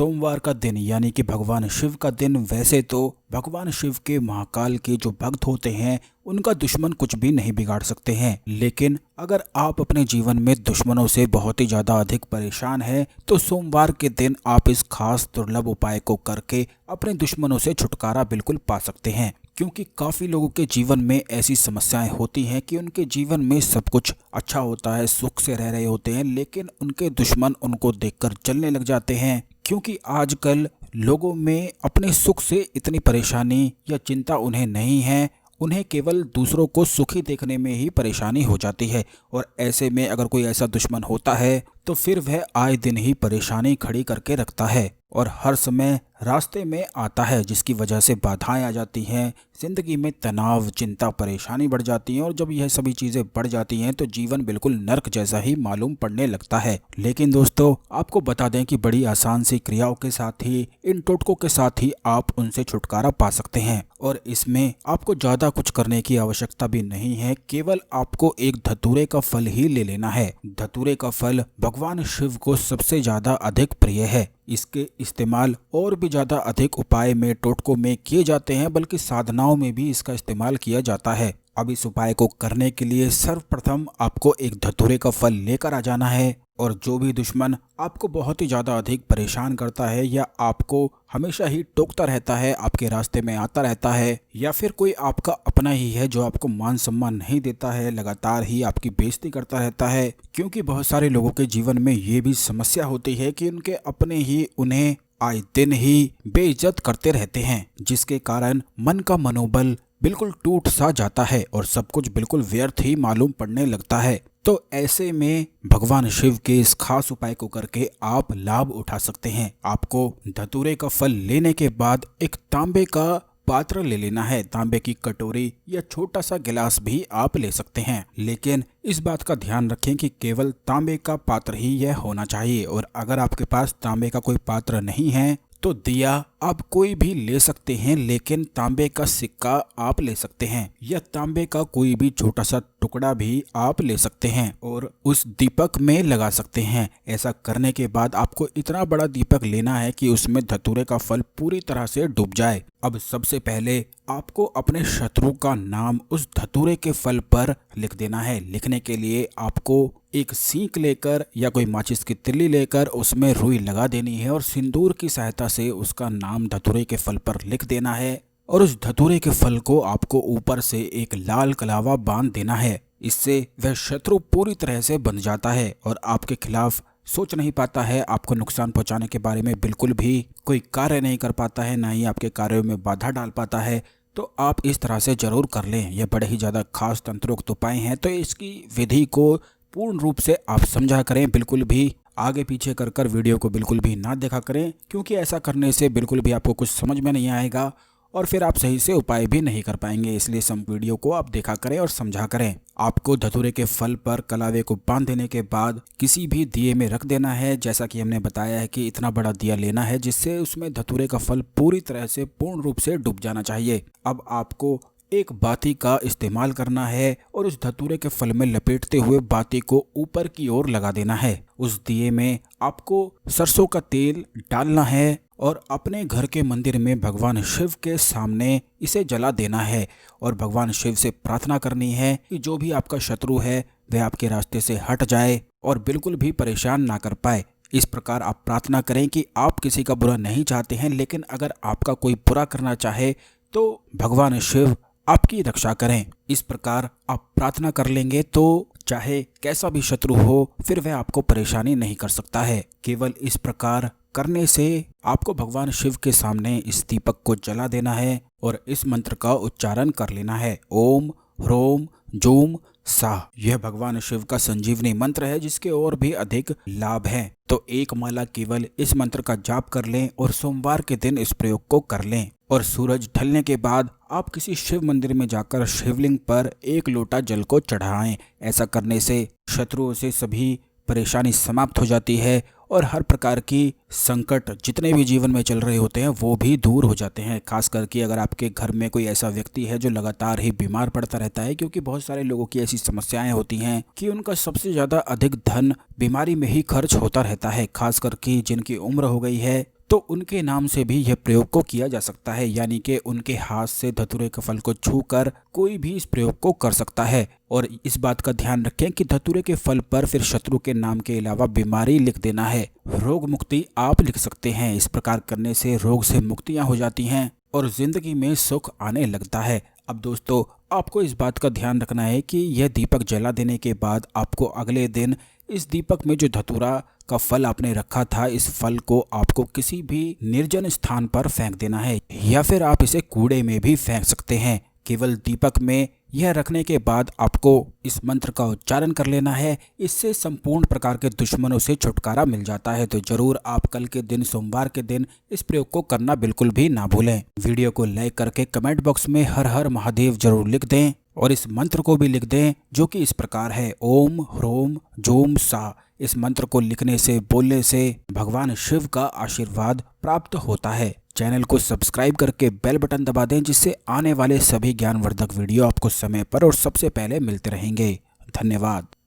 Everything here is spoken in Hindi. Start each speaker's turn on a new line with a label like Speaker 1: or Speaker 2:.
Speaker 1: सोमवार का दिन यानी कि भगवान शिव का दिन। वैसे तो भगवान शिव के महाकाल के जो भक्त होते हैं उनका दुश्मन कुछ भी नहीं बिगाड़ सकते हैं, लेकिन अगर आप अपने जीवन में दुश्मनों से बहुत ही ज़्यादा अधिक परेशान हैं तो सोमवार के दिन आप इस खास दुर्लभ उपाय को करके अपने दुश्मनों से छुटकारा बिल्कुल पा सकते हैं। क्योंकि काफ़ी लोगों के जीवन में ऐसी समस्याएं होती हैं कि उनके जीवन में सब कुछ अच्छा होता है, सुख से रह रहे होते हैं, लेकिन उनके दुश्मन उनको देखकर जलने लग जाते हैं। क्योंकि आजकल लोगों में अपने सुख से इतनी परेशानी या चिंता उन्हें नहीं है, उन्हें केवल दूसरों को सुखी देखने में ही परेशानी हो जाती है। और ऐसे में अगर कोई ऐसा दुश्मन होता है तो फिर वह आए दिन ही परेशानी खड़ी करके रखता है और हर समय रास्ते में आता है, जिसकी वजह से बाधाएं आ जाती हैं, जिंदगी में तनाव, चिंता, परेशानी बढ़ जाती हैं। और जब यह सभी चीज़ें बढ़ जाती हैं तो जीवन बिल्कुल नर्क जैसा ही मालूम पड़ने लगता है। लेकिन दोस्तों, आपको बता दें कि बड़ी आसान सी क्रियाओं के साथ ही, इन टोटकों के साथ ही आप उनसे छुटकारा पा सकते हैं। और इसमें आपको ज़्यादा कुछ करने की आवश्यकता भी नहीं है, केवल आपको एक धतूरे का फल ही ले लेना है। धतूरे का फल भगवान शिव को सबसे ज़्यादा अधिक प्रिय है। इसके इस्तेमाल और भी ज़्यादा अधिक उपाय में, टोटकों में किए जाते हैं, बल्कि साधनाओं में भी इसका इस्तेमाल किया जाता है। अब इस उपाय को करने के लिए सर्वप्रथम आपको एक धतूरे का फल लेकर आ जाना है। और जो भी दुश्मन आपको बहुत ही ज़्यादा अधिक परेशान करता है या आपको हमेशा ही टोकता रहता है, आपके रास्ते में आता रहता है, या फिर कोई आपका अपना ही है जो आपको मान सम्मान नहीं देता है, लगातार ही आपकी बेइज्जती करता रहता है। क्योंकि बहुत सारे लोगों के जीवन में ये भी समस्या होती है कि उनके अपने ही उन्हें आए दिन ही बेइज्जत करते रहते हैं, जिसके कारण मन का मनोबल बिल्कुल टूट सा जाता है और सब कुछ बिल्कुल व्यर्थ ही मालूम पड़ने लगता है। तो ऐसे में भगवान शिव के इस खास उपाय को करके आप लाभ उठा सकते हैं। आपको धतूरे का फल लेने के बाद एक तांबे का पात्र ले लेना है। तांबे की कटोरी या छोटा सा गिलास भी आप ले सकते हैं, लेकिन इस बात का ध्यान रखें कि केवल तांबे का पात्र ही यह होना चाहिए। और अगर आपके पास तांबे का कोई पात्र नहीं है तो दिया आप कोई भी ले सकते हैं, लेकिन तांबे का सिक्का आप ले सकते हैं, या तांबे का कोई भी छोटा सा टुकड़ा भी आप ले सकते हैं और उस दीपक में लगा सकते हैं। ऐसा करने के बाद आपको इतना बड़ा दीपक लेना है कि उसमें धतूरे का फल पूरी तरह से डूब जाए। अब सबसे पहले आपको अपने शत्रु का नाम उस धतूरे के फल पर लिख देना है। लिखने के लिए आपको एक सीख लेकर या कोई माचिस की तिल्ली लेकर उसमें रुई लगा देनी है और सिंदूर की सहायता से उसका नाम धतूरे के फल पर लिख देना है। और उस धतूरे के फल को आपको ऊपर से एक लाल कलावा बांध देना है। इससे वह शत्रु पूरी तरह से बंध जाता है और आपके खिलाफ सोच नहीं पाता है, आपको नुकसान पहुंचाने के बारे में बिल्कुल भी कोई कार्य नहीं कर पाता है, ना ही आपके कार्यों में बाधा डाल पाता है। तो आप इस तरह से जरूर कर लें। यह बड़े ही ज़्यादा खास तंत्रोक्त उपाय हैं, तो इसकी विधि को पूर्ण रूप से आप समझा करें। बिल्कुल भी आगे पीछे कर कर वीडियो को बिल्कुल भी ना देखा करें, क्योंकि ऐसा करने से बिल्कुल भी आपको कुछ समझ में नहीं आएगा और फिर आप सही से उपाय भी नहीं कर पाएंगे। इसलिए सम वीडियो को आप देखा करें और समझा करें। आपको धतूरे के फल पर कलावे को बांध देने के बाद किसी भी दिए में रख देना है। जैसा कि हमने बताया है कि इतना बड़ा दिया लेना है जिससे उसमें धतूरे का फल पूरी तरह से पूर्ण रूप से डूब जाना चाहिए। अब आपको एक बाती का इस्तेमाल करना है और उस धतूरे के फल में लपेटते हुए बाती को ऊपर की ओर लगा देना है। उस दिए में आपको सरसों का तेल डालना है और अपने घर के मंदिर में भगवान शिव के सामने इसे जला देना है और भगवान शिव से प्रार्थना करनी है कि जो भी आपका शत्रु है वह आपके रास्ते से हट जाए और बिल्कुल भी परेशान ना कर पाए। इस प्रकार आप प्रार्थना करें कि आप किसी का बुरा नहीं चाहते हैं, लेकिन अगर आपका कोई बुरा करना चाहे तो भगवान शिव आपकी रक्षा करें। इस प्रकार आप प्रार्थना कर लेंगे तो चाहे कैसा भी शत्रु हो फिर वह आपको परेशानी नहीं कर सकता है। केवल इस प्रकार करने से आपको भगवान शिव के सामने इस दीपक को जला देना है और इस मंत्र का उच्चारण कर लेना है। ओम ह्रोम जूम साह। यह भगवान शिव का संजीवनी मंत्र है, जिसके और भी अधिक लाभ हैं। तो एक माला केवल इस मंत्र का जाप कर लें और सोमवार के दिन इस प्रयोग को कर लें। और सूरज ढलने के बाद आप किसी शिव मंदिर में जाकर शिवलिंग पर एक लोटा जल को चढ़ाएं। ऐसा करने से शत्रुओं से सभी परेशानी समाप्त हो जाती है और हर प्रकार की संकट जितने भी जीवन में चल रहे होते हैं वो भी दूर हो जाते हैं। खास करके अगर आपके घर में कोई ऐसा व्यक्ति है जो लगातार ही बीमार पड़ता रहता है, क्योंकि बहुत सारे लोगों की ऐसी समस्याएं होती हैं कि उनका सबसे ज़्यादा अधिक धन बीमारी में ही खर्च होता रहता है। खास करके जिनकी उम्र हो गई है तो उनके नाम से भी यह प्रयोग को किया जा सकता है, यानी कि उनके हाथ से धतूरे के फल को छूकर कोई भी इस प्रयोग को कर सकता है। और इस बात का ध्यान रखें कि धतूरे के फल पर फिर शत्रु के नाम के अलावा बीमारी लिख देना है। रोग मुक्ति आप लिख सकते हैं। इस प्रकार करने से रोग से मुक्तियां हो जाती हैं और जिंदगी में सुख आने लगता है। अब दोस्तों, आपको इस बात का ध्यान रखना है कि यह दीपक जला देने के बाद आपको अगले दिन इस दीपक में जो धतूरा का फल आपने रखा था, इस फल को आपको किसी भी निर्जन स्थान पर फेंक देना है, या फिर आप इसे कूड़े में भी फेंक सकते हैं। केवल दीपक में यह रखने के बाद आपको इस मंत्र का उच्चारण कर लेना है। इससे संपूर्ण प्रकार के दुश्मनों से छुटकारा मिल जाता है। तो जरूर आप कल के दिन, सोमवार के दिन, इस प्रयोग को करना बिल्कुल भी ना भूलें। वीडियो को लाइक करके कमेंट बॉक्स में हर हर महादेव जरूर लिख दें और इस मंत्र को भी लिख दें, जो कि इस प्रकार है, ओम ह्रोम जोम सा। इस मंत्र को लिखने से, बोलने से भगवान शिव का आशीर्वाद प्राप्त होता है। चैनल को सब्सक्राइब करके बेल बटन दबा दें, जिससे आने वाले सभी ज्ञानवर्धक वीडियो आपको समय पर और सबसे पहले मिलते रहेंगे। धन्यवाद।